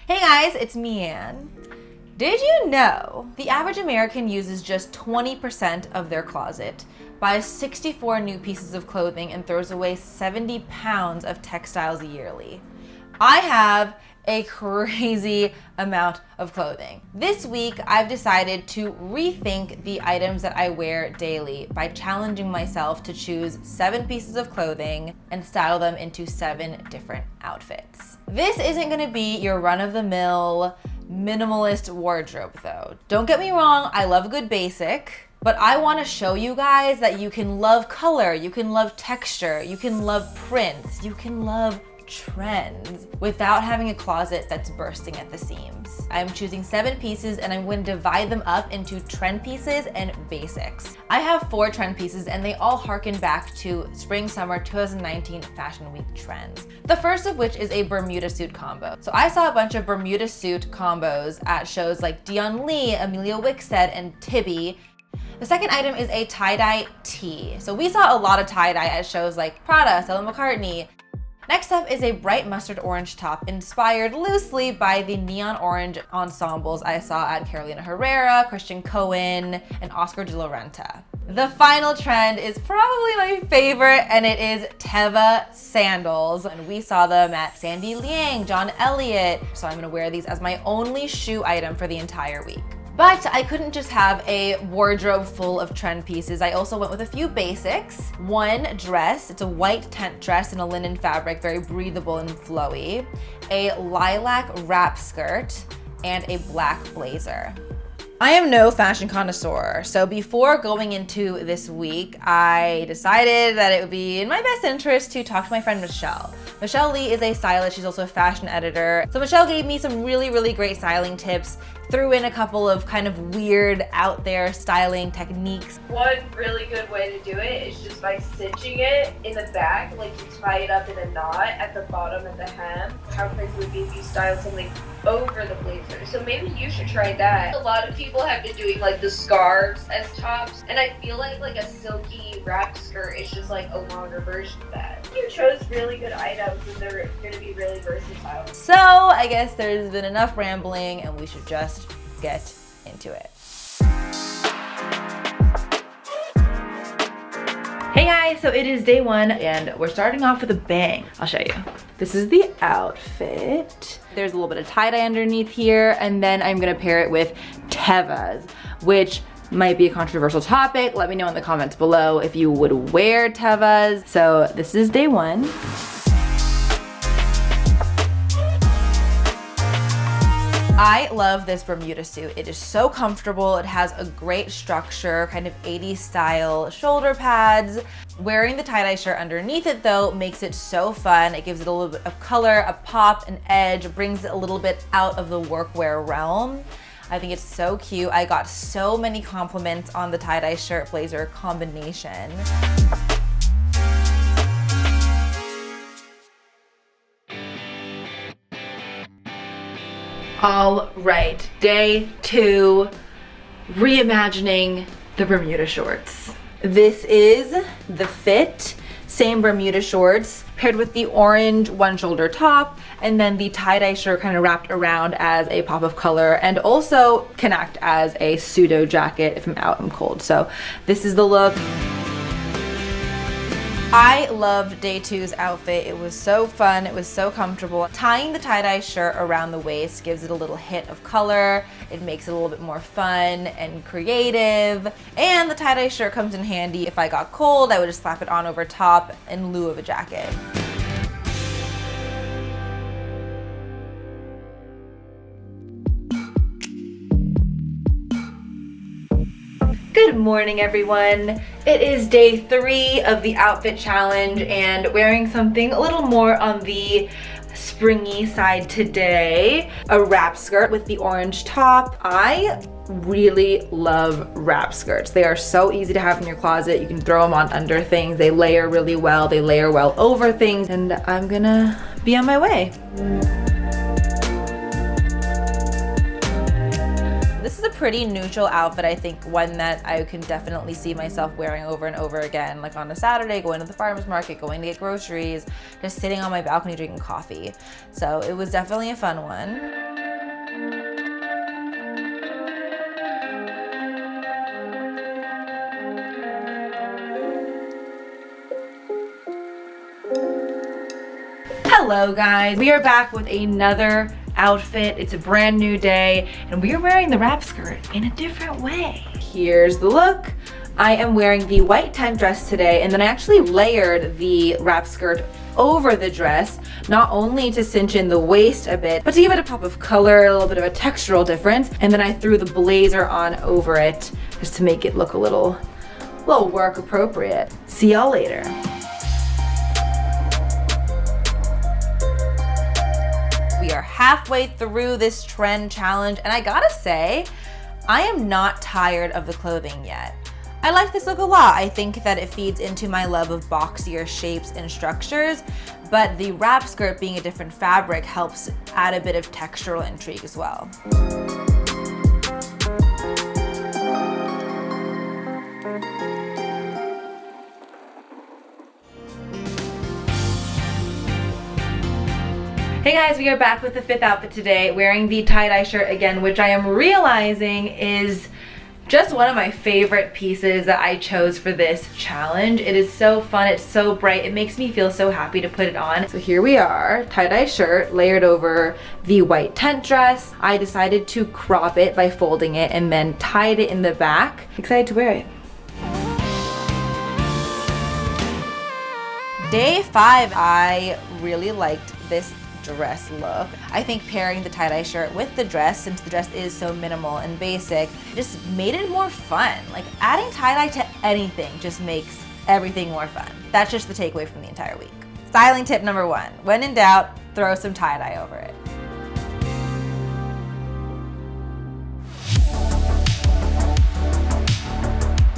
Hey guys, it's me, Ann. Did you know the average American uses just 20% of their closet, buys 64 new pieces of clothing, and throws away 70 pounds of textiles yearly? I have a crazy amount of clothing. This week, I've decided to rethink the items that I wear daily by challenging myself to choose 7 pieces of clothing and style them into 7 different outfits. This isn't gonna be your run-of-the-mill minimalist wardrobe though. Don't get me wrong, I love a good basic, but I wanna show you guys that you can love color, you can love texture, you can love prints, you can love trends without having a closet that's bursting at the seams. I'm choosing 7 pieces and I'm going to divide them up into trend pieces and basics. I have 4 trend pieces and they all harken back to spring summer 2019 fashion week trends. The first of which is a Bermuda suit combo. So I saw a bunch of Bermuda suit combos at shows like Dion Lee, Amelia Wickstead, and Tibby. The second item is a tie-dye tee. So we saw a lot of tie-dye at shows like Prada, Stella McCartney. Next up is a bright mustard orange top inspired loosely by the neon orange ensembles I saw at Carolina Herrera, Christian Cohen, and Oscar de la Renta. The final trend is probably my favorite, and it is Teva sandals. And we saw them at Sandy Liang, John Elliott. So I'm gonna wear these as my only shoe item for the entire week. But I couldn't just have a wardrobe full of trend pieces. I also went with a few basics. One dress, it's a white tent dress in a linen fabric, very breathable and flowy. A lilac wrap skirt, and a black blazer. I am no fashion connoisseur, so before going into this week, I decided that it would be in my best interest to talk to my friend Michelle. Michelle Lee is a stylist, she's also a fashion editor. So Michelle gave me some really great styling tips, threw in a couple of kind of weird out there styling techniques. One really good way to do it is just by cinching it in the back, like you tie it up in a knot at the bottom of the hem. How crazy would it be if you styled something over the blazer? So maybe you should try that. A lot of people have been doing like the scarves as tops, and I feel like a silky wrap skirt is just like a longer version of that. You chose really good items and they're gonna be really versatile. So I guess there's been enough rambling and we should just get into it. Hey guys, so it is day 1 and we're starting off with a bang. I'll show you. This is the outfit. There's a little bit of tie-dye underneath here, and then I'm gonna pair it with Tevas, which might be a controversial topic. Let me know in the comments below if you would wear Tevas. So this is day 1. I love this Bermuda suit. It is so comfortable. It has a great structure, kind of 80s style shoulder pads. Wearing the tie-dye shirt underneath it though makes it so fun. It gives it a little bit of color, a pop, an edge, brings it a little bit out of the workwear realm. I think it's so cute. I got so many compliments on the tie-dye shirt blazer combination. All right, day 2, reimagining the Bermuda shorts. This is the fit, same Bermuda shorts, paired with the orange one shoulder top, and then the tie-dye shirt kind of wrapped around as a pop of color, and also can act as a pseudo jacket if I'm out and cold. So this is the look. I loved day 2's outfit. It was so fun, it was so comfortable. Tying the tie-dye shirt around the waist gives it a little hit of color. It makes it a little bit more fun and creative. And the tie-dye shirt comes in handy if I got cold, I would just slap it on over top in lieu of a jacket. Good morning, everyone. It is day 3 of the outfit challenge and wearing something a little more on the springy side today. A wrap skirt with the orange top. I really love wrap skirts. They are so easy to have in your closet. You can throw them on under things. They layer really well. They layer well over things, and I'm gonna be on my way. This is a pretty neutral outfit, I think, one that I can definitely see myself wearing over and over again, like on a Saturday, going to the farmer's market, going to get groceries, just sitting on my balcony drinking coffee. So it was definitely a fun one. Hello guys, we are back with another outfit. It's a brand new day and we are wearing the wrap skirt in a different way. Here's the look. I am wearing the white tent dress today, and then I actually layered the wrap skirt over the dress, not only to cinch in the waist a bit, but to give it a pop of color, a little bit of a textural difference. And then I threw the blazer on over it just to make it look a little work appropriate. See y'all later. We are halfway through this trend challenge, and I gotta say, I am not tired of the clothing yet. I like this look a lot. I think that it feeds into my love of boxier shapes and structures, but the wrap skirt being a different fabric helps add a bit of textural intrigue as well. Hey guys, we are back with the fifth outfit today, wearing the tie-dye shirt again, which I am realizing is just one of my favorite pieces that I chose for this challenge. It is so fun, it's so bright, it makes me feel so happy to put it on. So here we are, tie-dye shirt layered over the white tent dress. I decided to crop it by folding it and then tied it in the back. Excited to wear it. Day 5, I really liked this dress look. I think pairing the tie-dye shirt with the dress, since the dress is so minimal and basic, just made it more fun. Like, adding tie-dye to anything just makes everything more fun. That's just the takeaway from the entire week. Styling tip number 1, when in doubt, throw some tie-dye over it.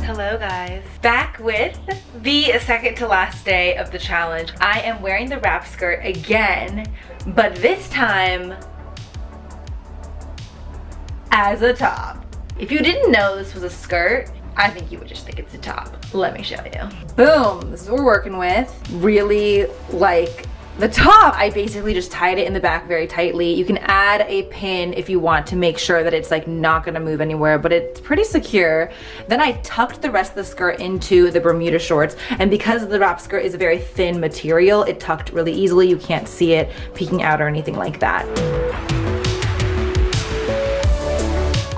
Hello guys. Back with the second to last day of the challenge. I am wearing the wrap skirt again, but this time as a top. If you didn't know this was a skirt, I think you would just think it's a top. Let me show you. Boom, this is what we're working with. Really like the top. I basically just tied it in the back very tightly. You can add a pin if you want to make sure that it's like not gonna move anywhere, but it's pretty secure. Then I tucked the rest of the skirt into the Bermuda shorts, and because the wrap skirt is a very thin material, it tucked really easily. You can't see it peeking out or anything like that.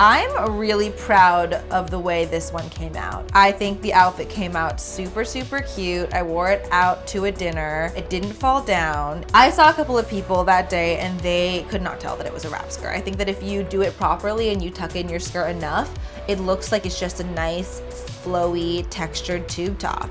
I'm really proud of the way this one came out. I think the outfit came out super, super cute. I wore it out to a dinner. It didn't fall down. I saw a couple of people that day and they could not tell that it was a wrap skirt. I think that if you do it properly and you tuck in your skirt enough, it looks like it's just a nice, flowy, textured tube top.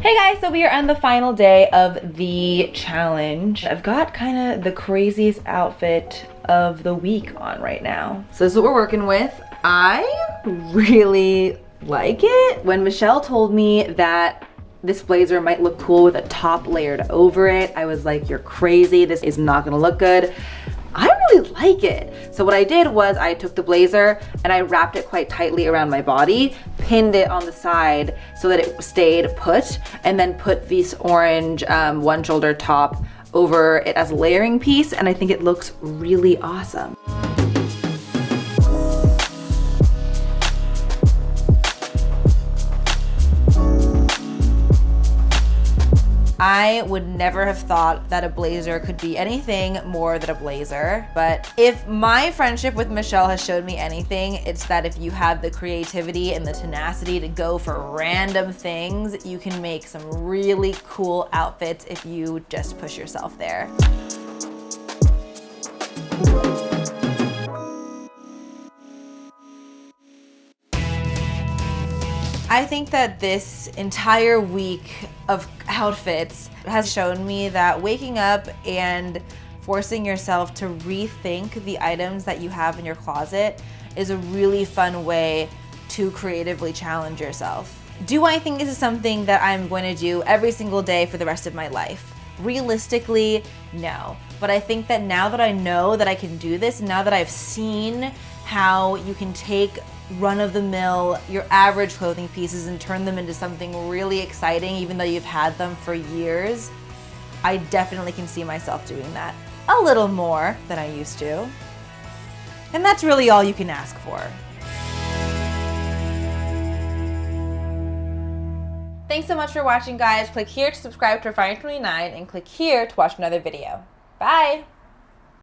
Hey guys, so we are on the final day of the challenge. I've got kind of the craziest outfit of the week on right now. So this is what we're working with. I really like it. When Michelle told me that this blazer might look cool with a top layered over it, I was like, you're crazy, this is not gonna look good. I really like it. So what I did was I took the blazer and I wrapped it quite tightly around my body, pinned it on the side so that it stayed put, and then put this orange one shoulder top over it as a layering piece, and I think it looks really awesome. I would never have thought that a blazer could be anything more than a blazer, but if my friendship with Michelle has showed me anything, it's that if you have the creativity and the tenacity to go for random things, you can make some really cool outfits if you just push yourself there. I think that this entire week of outfits has shown me that waking up and forcing yourself to rethink the items that you have in your closet is a really fun way to creatively challenge yourself. Do I think this is something that I'm going to do every single day for the rest of my life? Realistically, no. But I think that now that I know that I can do this, now that I've seen how you can take run-of-the-mill, your average clothing pieces and turn them into something really exciting, even though you've had them for years, I definitely can see myself doing that a little more than I used to. And that's really all you can ask for. Thanks so much for watching, guys. Click here to subscribe to Refinery29 and click here to watch another video. Bye!